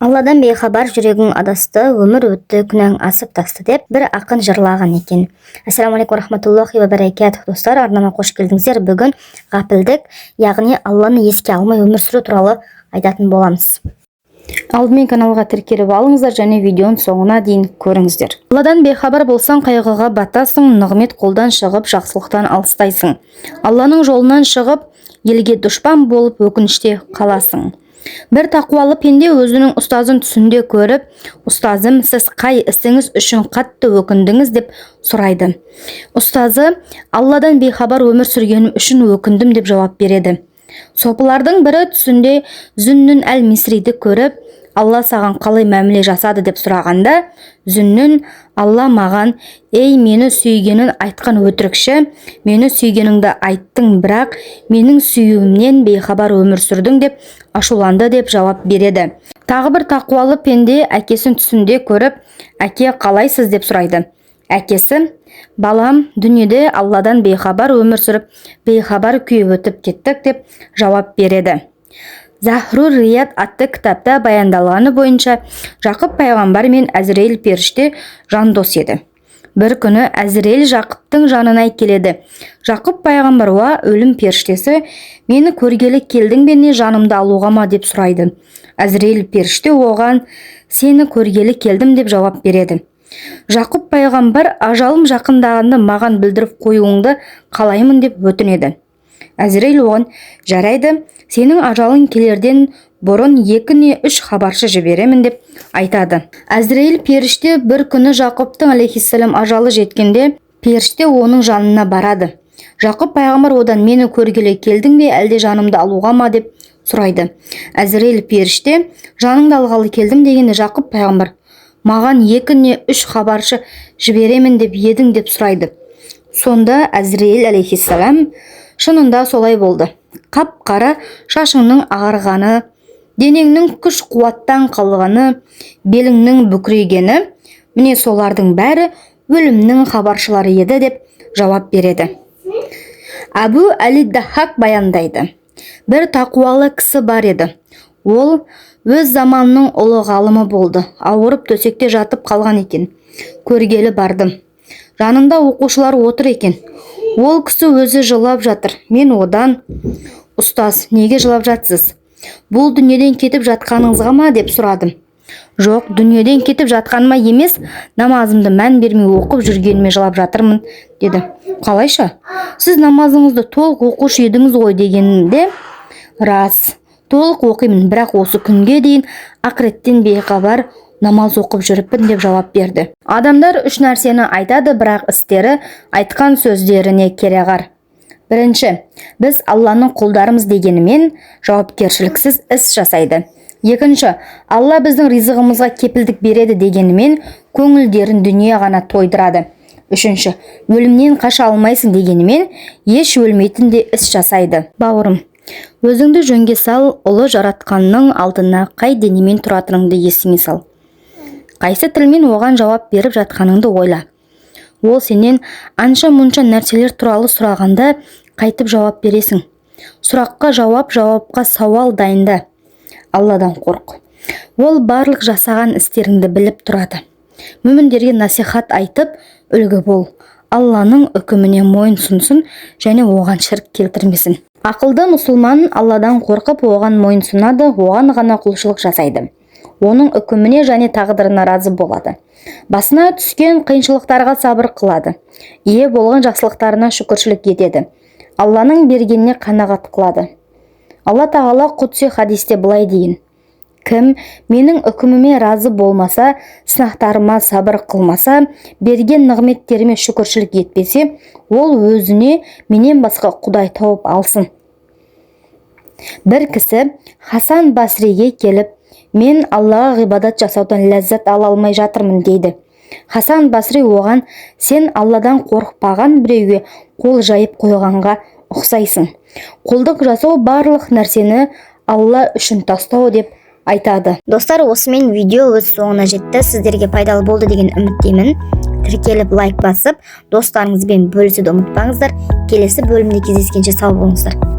Алладан бейхабар жүрегің адасты, өмір өтті, күнәң асып тасты деп бір ақын жырлаған екен. Ассаламу алейкум рахматуллахи ва баракатух. Достар, арнама қош келдіңіздер. Бүгін ғапілдік, яғни Алланы еске алмай өмір сүру туралы айтатын боламыз. Алдымен каналға тіркеліп алыңыздар және видеоның соңына дейін көріңіздер. Алладан бейхабар болсаң, қайғыға батасың, нығмет қолдан шығып, жақсылықтан алыстайсың. Алланың жолынан шығып, елге дұшпан болып, өкініште қаласың. Бір тақуалы пенде өзінің ұстазын түсінде көріп, ұстазым, сіз қай ісіңіз үшін қатты өкіндіңіз деп сұрайды. Ұстазы, Алладан бейхабар өмір сүргенім үшін өкіндім деп жауап береді. Сопылардың бірі түсінде Зүннүн әл-Мисриді көріп, Алла саған қалай мәміле жасады деп сұрағанда, Зүннүн, Алла маған, ей мені сүйгенін айтқан өтірікші, мені сүйгеніңді айттың, бірақ менің сүйуімнен бейхабар өмір сүрдің деп ашуланды деп жауап береді. Тағы бір тақуалы пенде әкесін түсінде көріп, әке қалайсыз деп сұрайды. Әкесі, балам, дүниеде Алладан бейхабар өмір сүріп, бейхабар күйіп өтіп кеттік деп жауап береді. Захрур Рият атты кітапта баяндалғаны бойынша Жақып пайғамбар мен Әзірейіл періште жандос еді. Бір күні Әзірейіл Жақыптың жанына келеді. Жақып пайғамбарға өлім періштесі, мені көргелі келдің бе не жанымды алуға ма деп сұрайды. Әзірейіл періште оған, сені көргелі келдім деп жауап береді. Жақып пайғамбар, ажалым жақындағанды маған білдіріп қоюыңды қалаймын деп өтінеді. Әзірейіл оған, жарайды, сенің ажалың келерден бұрын 2 не 3 хабаршы жіберемін деп айтады. Әзірейіл періште бір күні Жақыптың алейхиссалам ажалы жеткенде, періште оның жанына барады. Жақып пайғамбар одан, мені көргелі келдің бе, әлде жанымды алуға ма деп сұрайды. Әзірейіл періште, жаныңды алғалы келдім дегенде Жақып пайғамбар, маған 2 не 3 хабаршы жіберемін деп едің деп сұрайды. Сонда Әзірейіл алейхиссалам, шынында солай болды. Қап-қара шашыңның ағарғаны, денеңнің күш қуаттан қалғаны, беліңнің бүкірейгені, міне солардың бәрі өлімнің хабаршылары еді деп жауап береді. Әбу әл-Даххак баяндайды. Бір тақуалы кісі бар еді. Ол өз заманының ұлы ғалымы болды. Ауырып төсекте жатып қалған екен. Көргелі бардым. Жанында оқушылар отыр екен. Ол кісі өзі жылап жатыр. Мен одан, ұстаз, неге жылап жатсыз? Бұл дүниеден кетіп жатқаныңызға ма деп сұрадым. Жоқ, дүниеден кетіп жатқаныма емес, намазымды мән бермей оқып жүргеніме жылап жатырмын, деді. Қалайша? Сіз намазыңызды толық оқушы едіңіз ғой дегенде, рас, толық оқимын, бірақ осы күнге дейін ақыреттен бейхабар намаз оқып жүріппін деп жауап берді. Адамдар 3 нәрсені айтады, бірақ істері айтқан сөздеріне кереғар. Бірінші, біз Алланың құлдарымыз дегенімен жауапкершіліксіз іс жасайды. Екінші, Алла біздің ризығымызға кепілдік береді дегенімен көңілдерін дүние ғана тойдырады. Үшінші, өлімнен қаша алмайсың дегенімен еш өлмейтін де іс жасайды. Бауырым, өзіңді жөнге сал, ұлы жаратқанның алдына қай денемен тұратыныңды есіңе сал. Қайсы тілмен оған жауап беріп жатқаныңды ойла. Ол сенен анша-мұнша нәрселер туралы сұрағанда қайтып жауап бересің. Сұраққа жауап, жауапқа сауал дайында. Алладан қорқ. Ол барлық жасаған істеріңді біліп тұрады. Мүміндерге насихат айтып, үлгі бол. Алланың үкіміне мойын сұнсын және оған шірк келтірмесін. Ақылды мұсылман Алладан қорқып, оған мойын сұнады, оған ғана құлшылық жасайды. Оның үкіміне және тағдырына разы болады. Басына түскен қиыншылықтарға сабыр қылады. Ие болған жақсылықтарына шүкіршілік етеді. Алланың бергеніне қанағат қылады. Алла тағала құдси хадисте былай дейін: кім менің үкіміме разы болмаса, сынақтарыма сабыр қылмаса, берген нығметтеріме шүкіршілік етпесе, ол өзіне менен басқа құдай тауып алсын. Бір кісі Хасан Басриге келіп, мен Аллаға ғибадат жасаудан ләззат ала алмай жатырмын дейді. Хасан Басри оған, сен Алладан қорықпаған біреуге қол жайып қойғанға ұқсайсың. Қолдық жасау барлық нәрсені Алла үшін тастау деп айтады. Достар, осымен видео өз соңына жетті. Сіздерге пайдалы болды деген үміттемін. Тіркеліп лайк басып, достарыңызбен бөлісуді ұмытпаңыздар. Келесі бөлімде кездескенше сау болыңыздар.